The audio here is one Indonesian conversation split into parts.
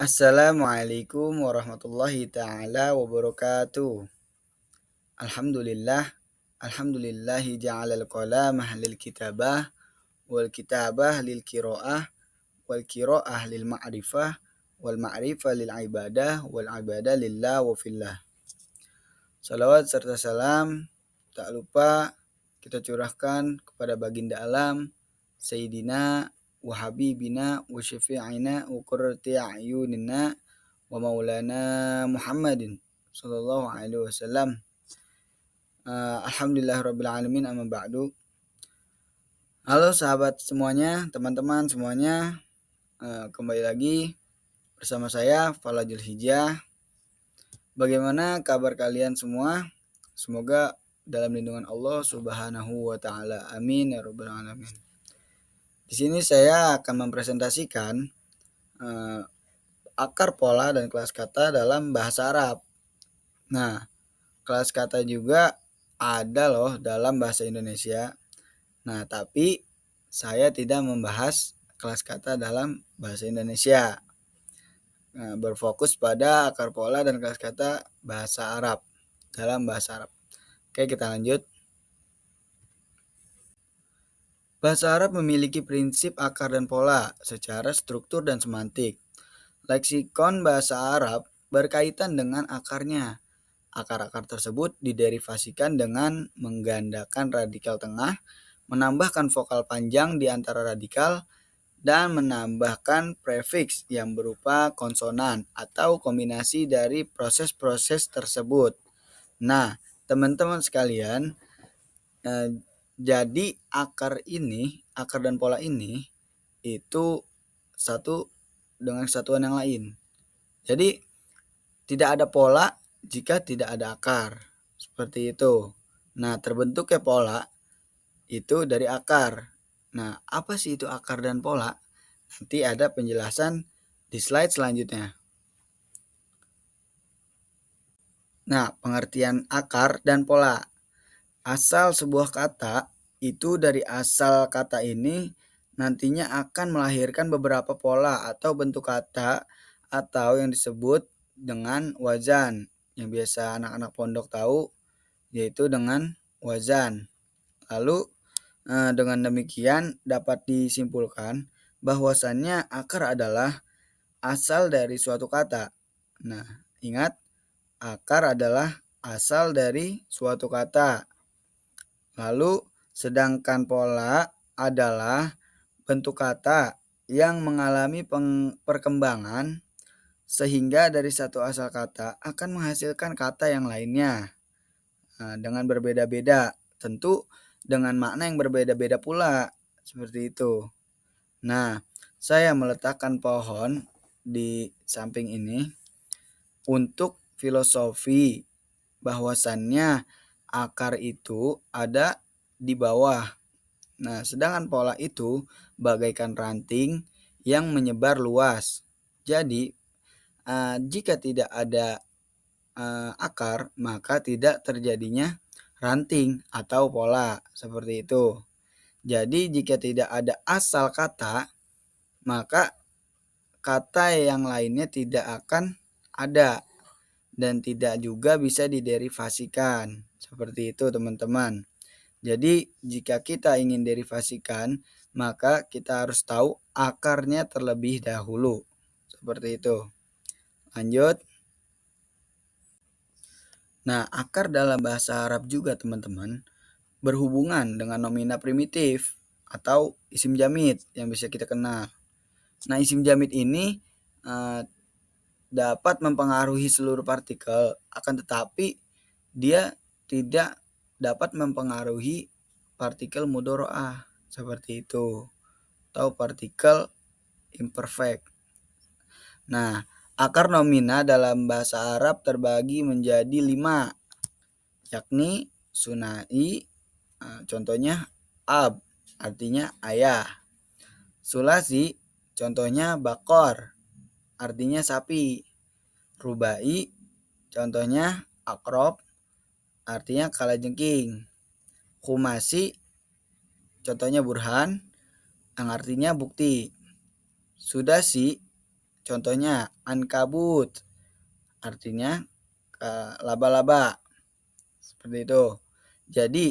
Assalamualaikum warahmatullahi ta'ala wabarakatuh. Alhamdulillah, alhamdulillahi ja'alal qalamah lil kitabah, wal kitabah lil kiro'ah, wal kiro'ah lil ma'rifah, wal ma'rifah lil ibadah, wal ibadah lillah wa fillah. Salawat serta salam tak lupa kita curahkan kepada baginda alam Sayyidina wa habibina wa syafi'ina wa qurrati a'yunina wa maulana Muhammadin sallallahu alaihi wasallam. Alhamdulillah rabbil alamin, amma ba'du. Halo sahabat semuanya, teman-teman semuanya, kembali lagi bersama saya Falajul Hijah. Bagaimana kabar kalian semua? Semoga dalam lindungan Allah Subhanahu wa taala. Amin ya rabbal alamin. Di sini saya akan mempresentasikan akar pola dan kelas kata dalam bahasa Arab. Nah, kelas kata juga ada loh dalam bahasa Indonesia. Nah, tapi saya tidak membahas kelas kata dalam bahasa Indonesia. Nah, berfokus pada akar pola dan kelas kata bahasa Arab dalam bahasa Arab. Oke, kita lanjut. Bahasa Arab memiliki prinsip akar dan pola secara struktur dan semantik. Leksikon bahasa Arab berkaitan dengan akarnya. Akar-akar tersebut diderivasikan dengan menggandakan radikal tengah, menambahkan vokal panjang di antara radikal, dan menambahkan prefiks yang berupa konsonan atau kombinasi dari proses-proses tersebut. Nah, teman-teman sekalian, jadi akar dan pola ini itu satu dengan kesatuan yang lain. Jadi tidak ada pola jika tidak ada akar. Seperti itu. Nah, terbentuknya pola itu dari akar. Nah, apa sih itu akar dan pola? Nanti ada penjelasan di slide selanjutnya. Nah, pengertian akar dan pola. Asal sebuah kata itu dari asal kata ini nantinya akan melahirkan beberapa pola atau bentuk kata atau yang disebut dengan wazan, yang biasa anak-anak pondok tahu, yaitu dengan wazan. Lalu dengan demikian dapat disimpulkan bahwasannya akar adalah asal dari suatu kata. Nah, ingat, akar adalah asal dari suatu kata. Lalu sedangkan pola adalah bentuk kata yang mengalami perkembangan sehingga dari satu asal kata akan menghasilkan kata yang lainnya dengan berbeda-beda, tentu dengan makna yang berbeda-beda pula, seperti itu. Nah, saya meletakkan pohon di samping ini untuk filosofi bahwasannya akar itu ada di bawah. Nah, sedangkan pola itu bagaikan ranting yang menyebar luas. Jadi, jika tidak ada akar, maka tidak terjadinya ranting atau pola, seperti itu. Jadi, jika tidak ada asal kata, maka kata yang lainnya tidak akan ada dan tidak juga bisa diderivasikan. Seperti itu, teman-teman. Jadi, jika kita ingin derivasikan, maka kita harus tahu akarnya terlebih dahulu. Seperti itu. Lanjut. Nah, akar dalam bahasa Arab juga, teman-teman, berhubungan dengan nomina primitif atau isim jamid yang bisa kita kenal. Nah, isim jamid ini dapat mempengaruhi seluruh partikel, akan tetapi dia tidak dapat mempengaruhi partikel mudhoro'ah, seperti itu, atau partikel imperfect. Nah, akar nomina dalam bahasa Arab terbagi menjadi 5, yakni sunai, contohnya ab, artinya ayah. Sulasi, contohnya bakor, artinya sapi. Rubai, contohnya akrob, artinya kalajengking. Khumasi, contohnya burhan, yang artinya bukti. Sudasi, Contohnya ankabut, artinya laba-laba. Seperti itu. Jadi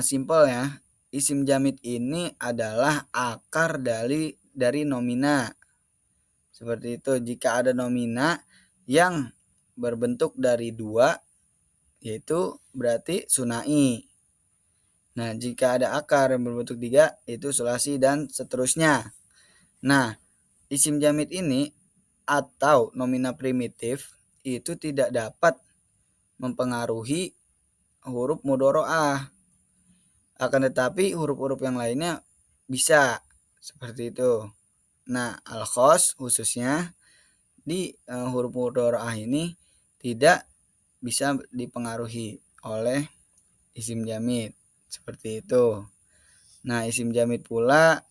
simpelnya isim jamid ini adalah akar dari nomina. Seperti itu. Jika ada nomina yang berbentuk dari dua, yaitu berarti sunai. Nah, jika ada akar yang berbentuk tiga, itu sulasi dan seterusnya. Nah, isim jamid ini atau nomina primitif itu tidak dapat mempengaruhi huruf mudhoro'ah. Akan tetapi huruf-huruf yang lainnya bisa. Seperti itu. Nah, al-khos khususnya di huruf mudhoro'ah ini tidak bisa dipengaruhi oleh isim jamid. Seperti itu. Nah, isim jamid pula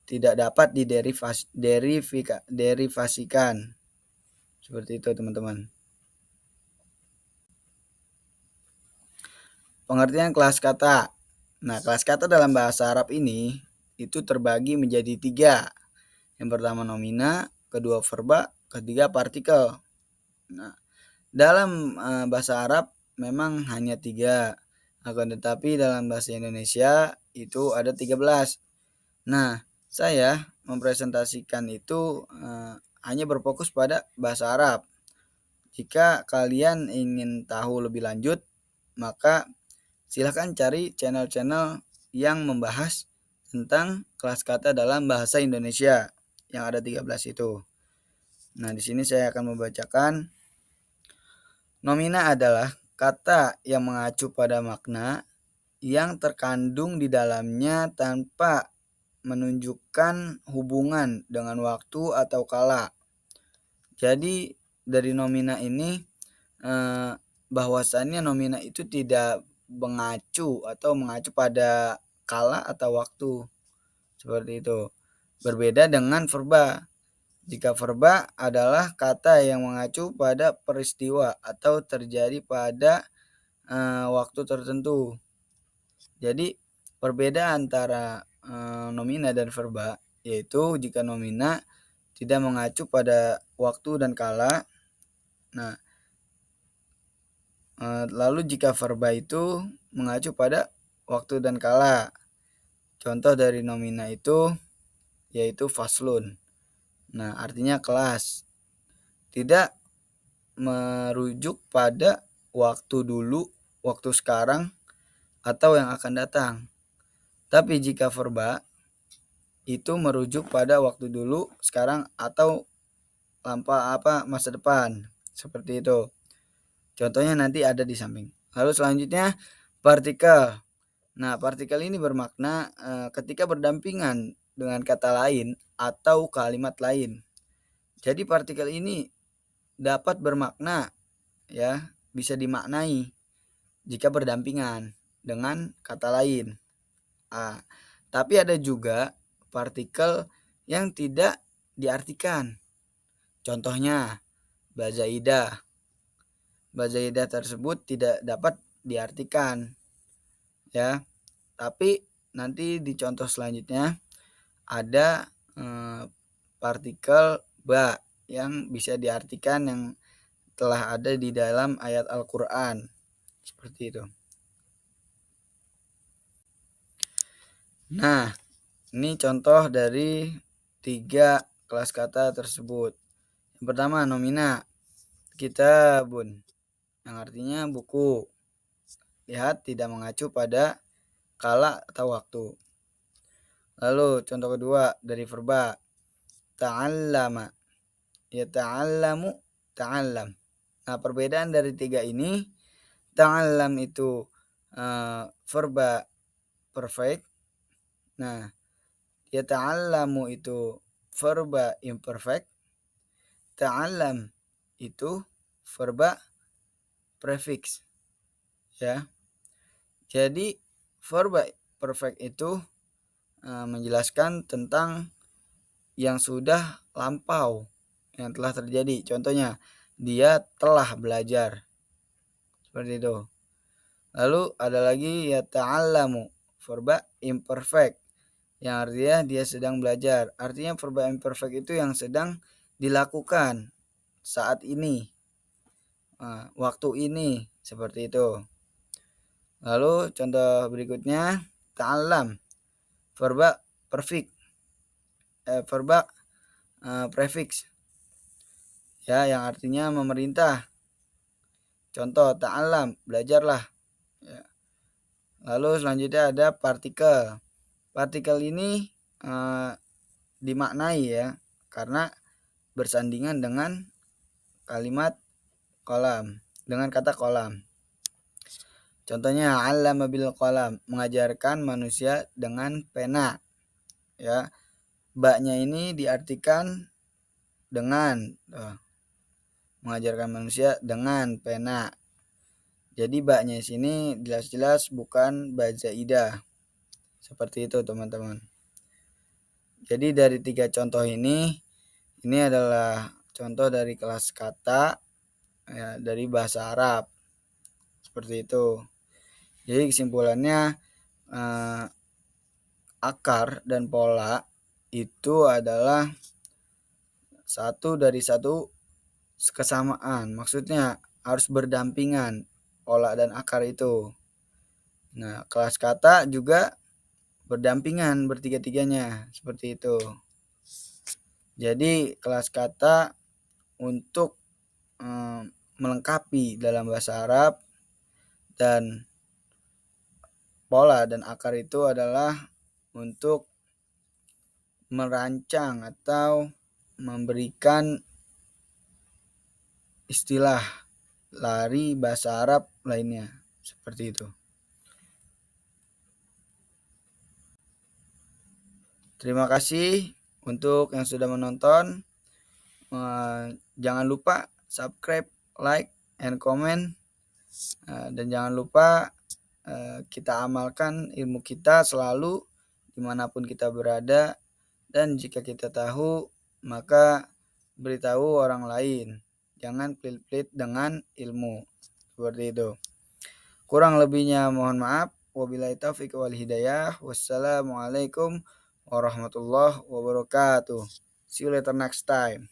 tidak dapat derivasikan. Seperti itu, teman-teman. Pengertian kelas kata. Nah, kelas kata dalam bahasa Arab ini itu terbagi menjadi tiga. Yang pertama nomina, kedua verba, ketiga partikel. Nah, dalam bahasa Arab memang hanya tiga. Akan tetapi dalam bahasa Indonesia itu ada 13. Nah, saya mempresentasikan itu hanya berfokus pada bahasa Arab. Jika kalian ingin tahu lebih lanjut, maka silahkan cari channel-channel yang membahas tentang kelas kata dalam bahasa Indonesia yang ada 13 itu. Nah, di sini saya akan membacakan. Nomina adalah kata yang mengacu pada makna yang terkandung di dalamnya tanpa menunjukkan hubungan dengan waktu atau kala. Jadi dari nomina ini bahwasannya nomina itu tidak mengacu pada kala atau waktu. Seperti itu. Berbeda dengan verba. Jika verba adalah kata yang mengacu pada peristiwa atau terjadi pada waktu tertentu. Jadi perbedaan antara nomina dan verba yaitu jika nomina tidak mengacu pada waktu dan kala. Nah, lalu jika verba itu mengacu pada waktu dan kala. Contoh dari nomina itu yaitu faslun. Nah, artinya kelas. Tidak merujuk pada waktu dulu, waktu sekarang, atau yang akan datang. Tapi jika verba itu merujuk pada waktu dulu, sekarang, atau masa depan. Seperti itu. Contohnya nanti ada di samping. Lalu selanjutnya partikel. Nah, partikel ini bermakna ketika berdampingan dengan kata lain atau kalimat lain. Jadi partikel ini dapat bermakna, ya, bisa dimaknai jika berdampingan dengan kata lain. Tapi ada juga partikel yang tidak diartikan. Contohnya bazaidah. Bazaidah tersebut tidak dapat diartikan, ya. Tapi nanti di contoh selanjutnya ada partikel ba yang bisa diartikan yang telah ada di dalam ayat Al-Qur'an. Seperti itu. Nah, ini contoh dari 3 kelas kata tersebut. Yang pertama nomina, kitabun, yang artinya buku. Lihat tidak mengacu pada kala atau waktu. Lalu contoh kedua dari verba, ta'allama, yata'allamu, ta'allam. Nah, perbedaan dari 3 ini, ta'allam itu verba perfect. Nah, yata'allamu itu verba imperfect. Ta'allam itu verba prefix, ya. Jadi verba perfect itu menjelaskan tentang yang sudah lampau, yang telah terjadi. Contohnya, dia telah belajar. Seperti itu. Lalu ada lagi ya ta'allamu, verba imperfect, yang artinya dia sedang belajar. Artinya verba imperfect itu yang sedang dilakukan saat ini, waktu ini, seperti itu. Lalu contoh berikutnya, ta'allam, verba perfect, verba prefix, ya, yang artinya memerintah. Contoh ta'allam, belajarlah. Ya. Lalu selanjutnya ada partikel. Partikel ini dimaknai ya, karena bersandingan dengan kalimat kolam, dengan kata kolam. Contohnya 'allama bil qalam, mengajarkan manusia dengan pena. Ya, baknya ini diartikan dengan, mengajarkan manusia dengan pena. Jadi baknya di sini jelas-jelas bukan ba zaidah. Seperti itu teman-teman. Jadi dari 3 contoh ini adalah contoh dari kelas kata, ya, dari bahasa Arab. Seperti itu. Jadi kesimpulannya, akar dan pola itu adalah satu dari satu kesamaan. Maksudnya harus berdampingan pola dan akar itu. Nah, kelas kata juga berdampingan bertiga-tiganya, seperti itu. Jadi kelas kata untuk melengkapi dalam bahasa Arab, dan pola dan akar itu adalah untuk merancang atau memberikan istilah lari bahasa Arab lainnya, seperti itu. Terima kasih untuk yang sudah menonton. Jangan lupa subscribe, like, and comment. Dan jangan lupa kita amalkan ilmu kita selalu dimanapun kita berada. Dan jika kita tahu, maka beritahu orang lain. Jangan pelit-pelit dengan ilmu. Seperti itu. Kurang lebihnya mohon maaf. Wabillahi taufiq wal hidayah. Wassalamualaikum warahmatullahi wabarakatuh. See you later next time.